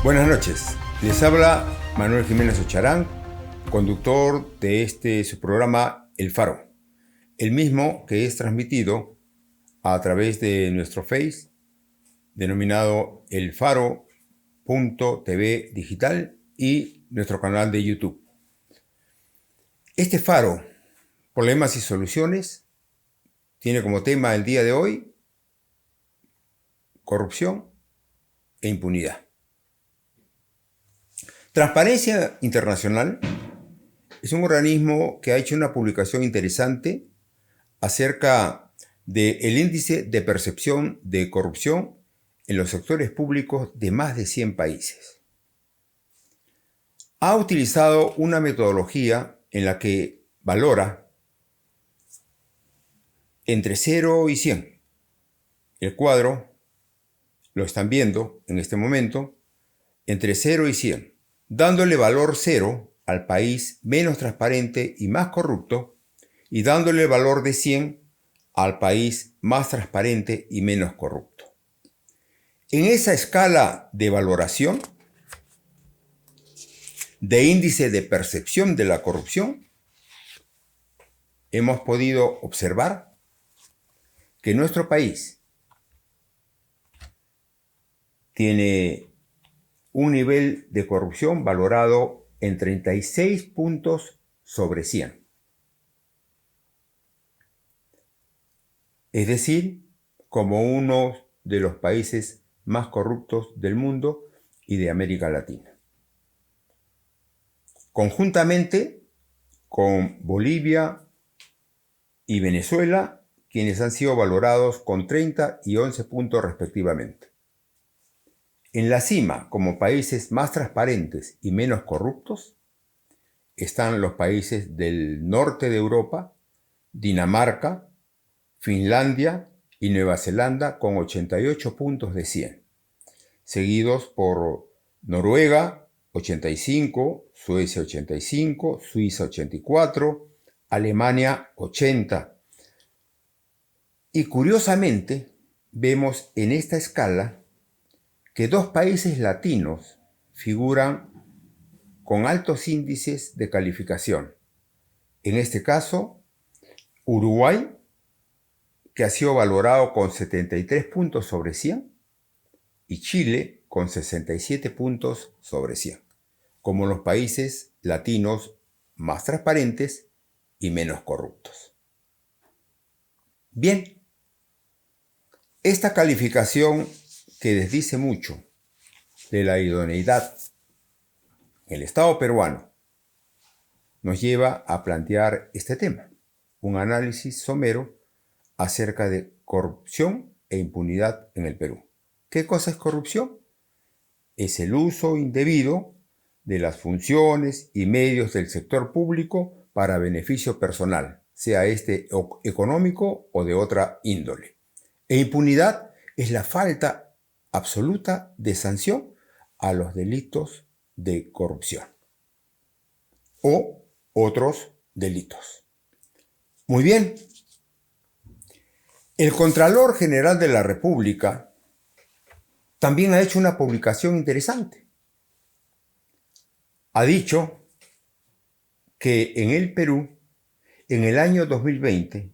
Buenas noches, les habla Manuel Jiménez Ocharán, conductor de su programa El Faro, el mismo que es transmitido a través de nuestro Face, denominado elfaro.tv digital, y nuestro canal de YouTube. Este Faro, Problemas y Soluciones, tiene como tema el día de hoy corrupción e impunidad. Transparencia Internacional es un organismo que ha hecho una publicación interesante acerca del índice de percepción de corrupción en los sectores públicos de más de 100 países. Ha utilizado una metodología en la que valora entre 0 y 100. El cuadro lo están viendo en este momento entre 0 y 100. Dándole valor 0 al país menos transparente y más corrupto, y dándole valor de 100 al país más transparente y menos corrupto. En esa escala de valoración, de índice de percepción de la corrupción, hemos podido observar que nuestro país tiene un nivel de corrupción valorado en 36 puntos sobre 100. Es decir, como uno de los países más corruptos del mundo y de América Latina. Conjuntamente con Bolivia y Venezuela, quienes han sido valorados con 30 y 11 puntos respectivamente. En la cima, como países más transparentes y menos corruptos, están los países del norte de Europa, Dinamarca, Finlandia y Nueva Zelanda con 88 puntos de 100, seguidos por Noruega, 85, Suecia 85, Suiza 84, Alemania 80. Y curiosamente, vemos en esta escala que 2 países latinos figuran con altos índices de calificación. En este caso, Uruguay, que ha sido valorado con 73 puntos sobre 100, y Chile con 67 puntos sobre 100, como los países latinos más transparentes y menos corruptos. Bien, esta calificación que desdice mucho de la idoneidad en el Estado peruano, nos lleva a plantear este tema, un análisis somero acerca de corrupción e impunidad en el Perú. ¿Qué cosa es corrupción? Es el uso indebido de las funciones y medios del sector público para beneficio personal, sea este económico o de otra índole. E impunidad es la falta absoluta de sanción a los delitos de corrupción o otros delitos. Muy bien. El Contralor General de la República también ha hecho una publicación interesante. Ha dicho que en el Perú, en el año 2020,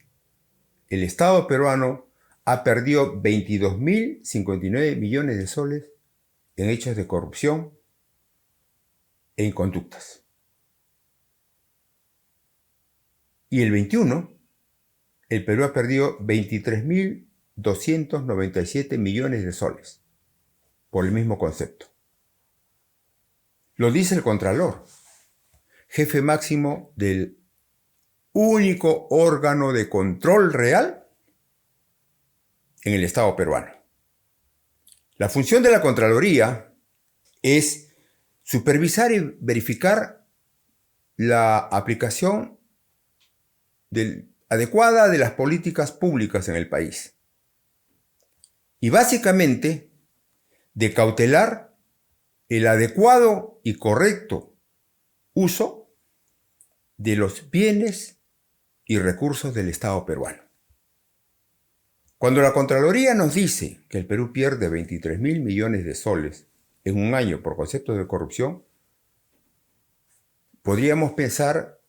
el Estado peruano ha perdido 22.059 millones de soles en hechos de corrupción e inconductas. Y el 21, el Perú ha perdido 23.297 millones de soles por el mismo concepto. Lo dice el Contralor, jefe máximo del único órgano de control real en el Estado peruano. La función de la Contraloría es supervisar y verificar la aplicación adecuada de las políticas públicas en el país. Y básicamente de cautelar el adecuado y correcto uso de los bienes y recursos del Estado peruano. Cuando la Contraloría nos dice que el Perú pierde 23.000 millones de soles en un año por conceptos de corrupción, podríamos pensar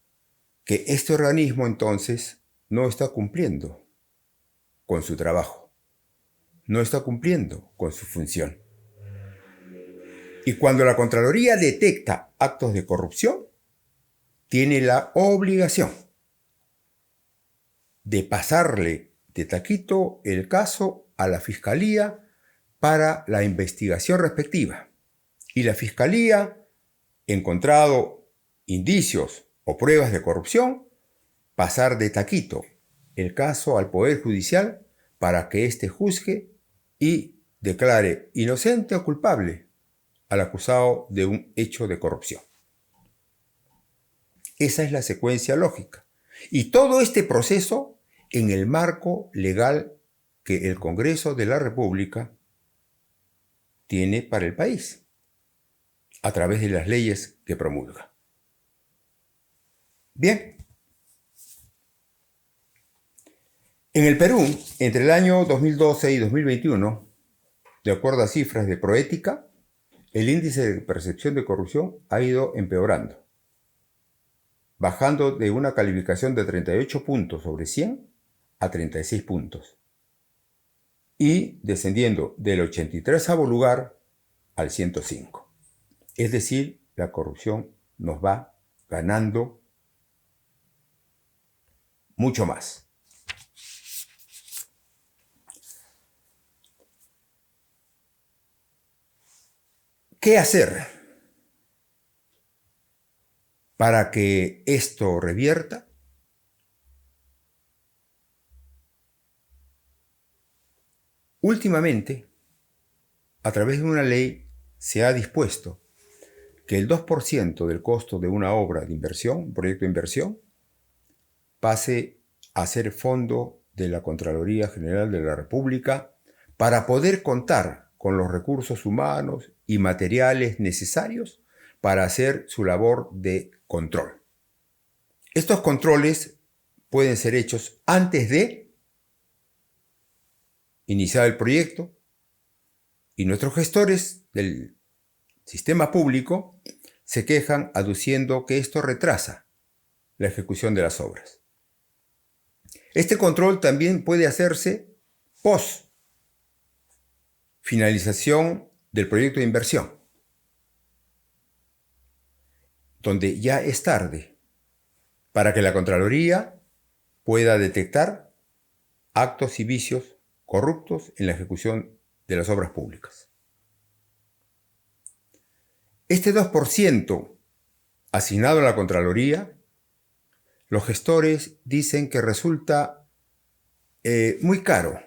que este organismo entonces no está cumpliendo con su trabajo, no está cumpliendo con su función. Y cuando la Contraloría detecta actos de corrupción, tiene la obligación de pasarle de taquito el caso a la Fiscalía para la investigación respectiva. Y la Fiscalía, encontrado indicios o pruebas de corrupción, pasar de taquito el caso al Poder Judicial para que éste juzgue y declare inocente o culpable al acusado de un hecho de corrupción. Esa es la secuencia lógica. Y todo este proceso en el marco legal que el Congreso de la República tiene para el país, a través de las leyes que promulga. Bien. En el Perú, entre el año 2012 y 2021, de acuerdo a cifras de Proética, el índice de percepción de corrupción ha ido empeorando, bajando de una calificación de 38 puntos sobre 100 a 36 puntos, y descendiendo del 83º lugar al 105. Es decir, la corrupción nos va ganando mucho más. ¿Qué hacer para que esto revierta? Últimamente, a través de una ley, se ha dispuesto que el 2% del costo de una obra de inversión, un proyecto de inversión, pase a ser fondo de la Contraloría General de la República para poder contar con los recursos humanos y materiales necesarios para hacer su labor de control. Estos controles pueden ser hechos antes de iniciar el proyecto, y nuestros gestores del sistema público se quejan aduciendo que esto retrasa la ejecución de las obras. Este control también puede hacerse post finalización del proyecto de inversión, donde ya es tarde, para que la Contraloría pueda detectar actos y vicios corruptos en la ejecución de las obras públicas. Este 2% asignado a la Contraloría, los gestores dicen que resulta muy caro,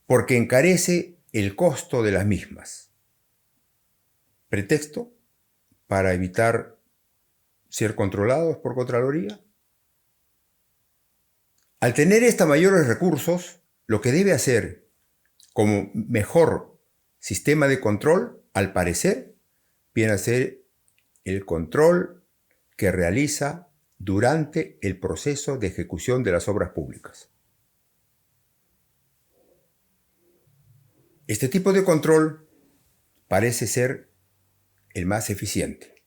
porque encarece el costo de las mismas. ¿Pretexto para evitar ser controlados por Contraloría? Al tener estos mayores recursos, lo que debe hacer como mejor sistema de control, al parecer, viene a ser el control que realiza durante el proceso de ejecución de las obras públicas. Este tipo de control parece ser el más eficiente.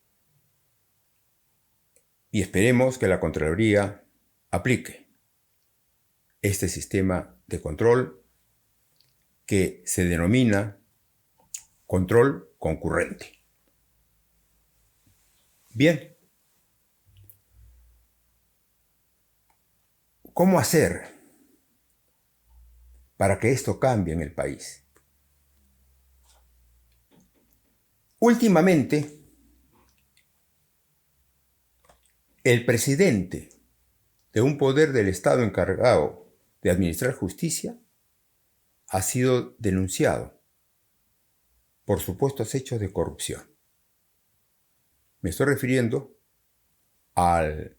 Y esperemos que la Contraloría aplique este sistema de control que se denomina control concurrente. Bien. ¿Cómo hacer para que esto cambie en el país? Últimamente, el presidente de un poder del Estado encargado de administrar justicia ha sido denunciado por supuestos hechos de corrupción. Me estoy refiriendo al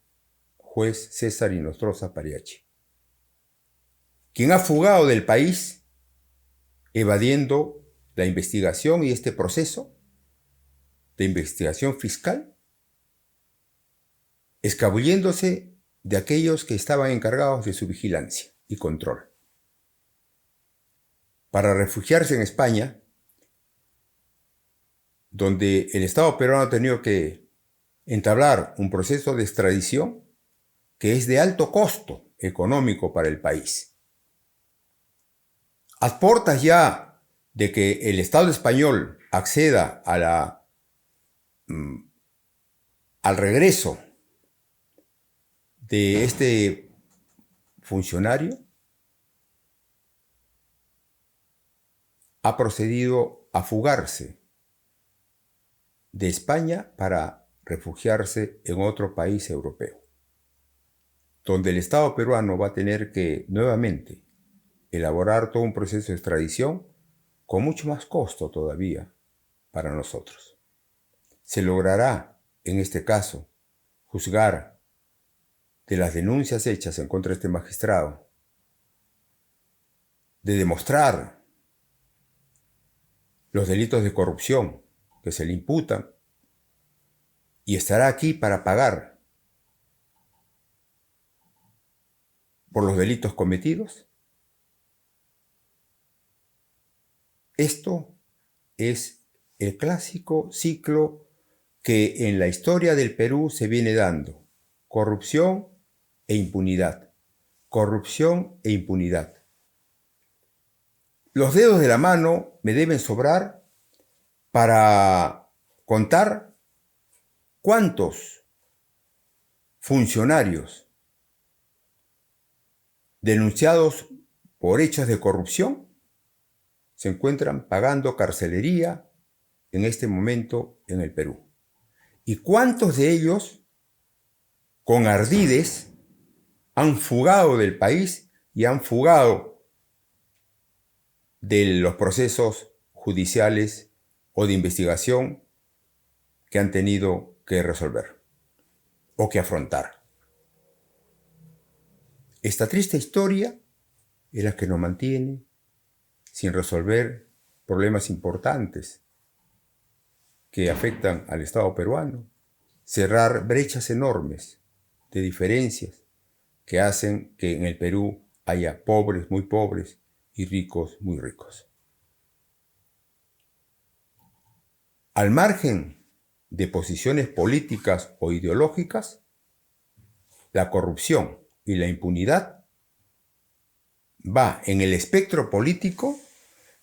juez César Inostroza Pariachi, quien ha fugado del país evadiendo la investigación y este proceso de investigación fiscal, escabulléndose de aquellos que estaban encargados de su vigilancia y control. Para refugiarse en España, donde el Estado peruano ha tenido que entablar un proceso de extradición que es de alto costo económico para el país. A portas ya de que el Estado español acceda al regreso de este funcionario, ha procedido a fugarse de España para refugiarse en otro país europeo, donde el Estado peruano va a tener que nuevamente elaborar todo un proceso de extradición con mucho más costo todavía para nosotros. Se logrará, en este caso, juzgar de las denuncias hechas en contra de este magistrado, de demostrar los delitos de corrupción que se le imputan, y estará aquí para pagar por los delitos cometidos. Esto es el clásico ciclo que en la historia del Perú se viene dando: corrupción e impunidad, corrupción e impunidad. Los dedos de la mano me deben sobrar para contar cuántos funcionarios denunciados por hechos de corrupción se encuentran pagando carcelería en este momento en el Perú. Y cuántos de ellos, con ardides, han fugado del país y han fugado de los procesos judiciales o de investigación que han tenido que resolver o que afrontar. Esta triste historia es la que nos mantiene sin resolver problemas importantes que afectan al Estado peruano, cerrar brechas enormes de diferencias que hacen que en el Perú haya pobres muy pobres y ricos muy ricos. Al margen de posiciones políticas o ideológicas, la corrupción y la impunidad va en el espectro político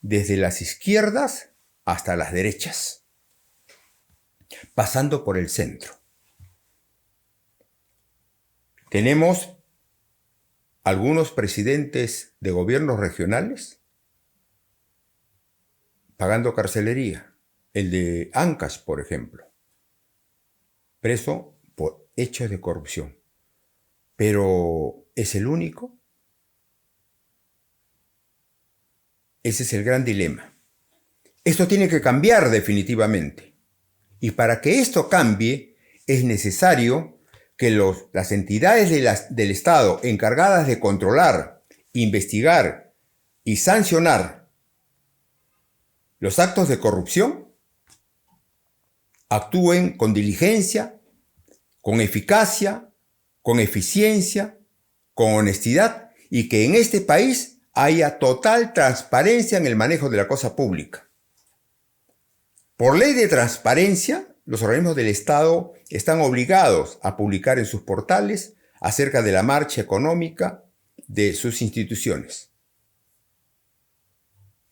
desde las izquierdas hasta las derechas, pasando por el centro. Tenemos algunos presidentes de gobiernos regionales pagando carcelería. El de Ancash, por ejemplo, preso por hechos de corrupción. ¿Pero es el único? Ese es el gran dilema. Esto tiene que cambiar definitivamente. Y para que esto cambie, es necesario que las entidades del Estado encargadas de controlar, investigar y sancionar los actos de corrupción actúen con diligencia, con eficacia, con eficiencia, con honestidad, y que en este país haya total transparencia en el manejo de la cosa pública. Por ley de transparencia, los organismos del Estado están obligados a publicar en sus portales acerca de la marcha económica de sus instituciones,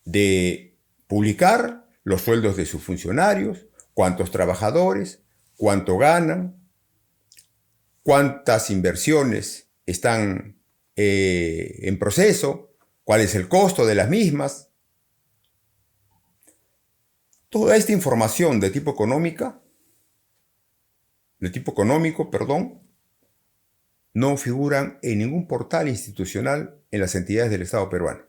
de publicar los sueldos de sus funcionarios, cuántos trabajadores, cuánto ganan, cuántas inversiones están en proceso, cuál es el costo de las mismas. Toda esta información de tipo económico, no figuran en ningún portal institucional en las entidades del Estado peruano.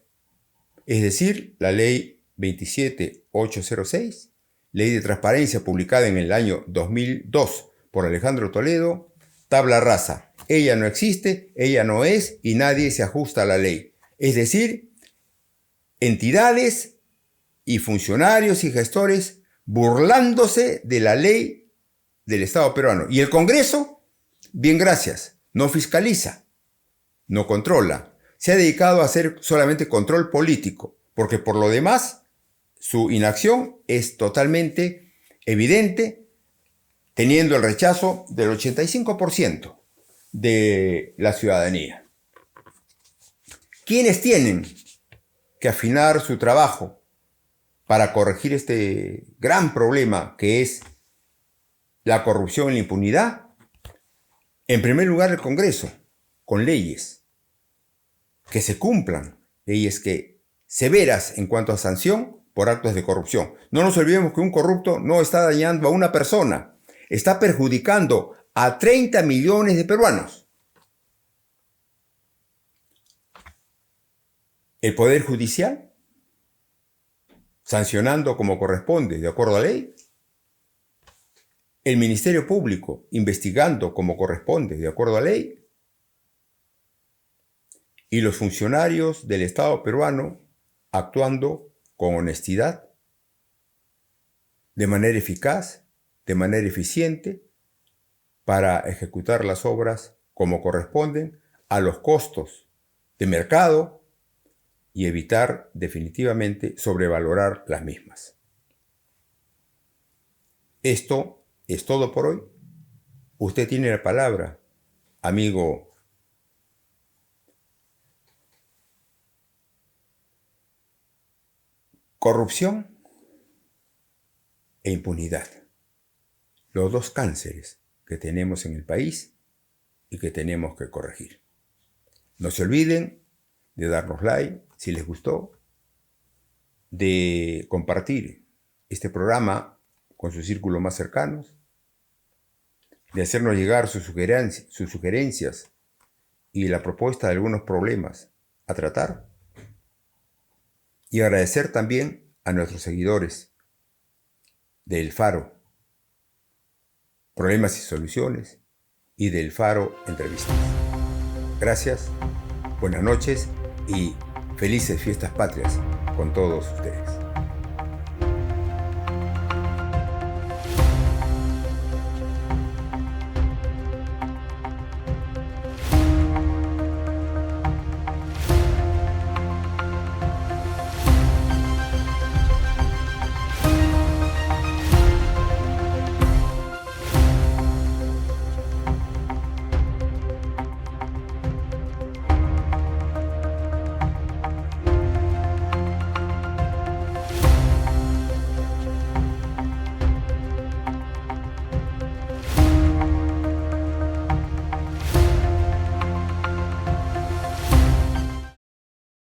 Es decir, la Ley 27806, Ley de Transparencia publicada en el año 2002 por Alejandro Toledo, tabla rasa. ella no existe, ella no es y nadie se ajusta a la ley. Es decir, entidades y funcionarios y gestores burlándose de la ley del Estado peruano. Y el Congreso, bien gracias, no fiscaliza, no controla. Se ha dedicado a hacer solamente control político, porque por lo demás su inacción es totalmente evidente, teniendo el rechazo del 85% de la ciudadanía. ¿Quiénes tienen que afinar su trabajo para corregir este gran problema que es la corrupción y la impunidad? En primer lugar, el Congreso, con leyes que se cumplan, leyes severas en cuanto a sanción por actos de corrupción. No nos olvidemos que un corrupto no está dañando a una persona, está perjudicando a 30 millones de peruanos. El Poder Judicial, sancionando como corresponde, de acuerdo a ley. El Ministerio Público, investigando como corresponde, de acuerdo a ley. Y los funcionarios del Estado peruano actuando con honestidad, de manera eficaz, de manera eficiente, para ejecutar las obras como corresponden a los costos de mercado y evitar definitivamente sobrevalorar las mismas. Esto es todo por hoy. Usted tiene la palabra, amigo. Corrupción e impunidad. Los dos cánceres que tenemos en el país y que tenemos que corregir. No se olviden de darnos like si les gustó, de compartir este programa con sus círculos más cercanos, de hacernos llegar sus sugerencias y la propuesta de algunos problemas a tratar, y agradecer también a nuestros seguidores del Faro, Problemas y Soluciones, y del Faro Entrevistas. Gracias, buenas noches y felices fiestas patrias con todos ustedes.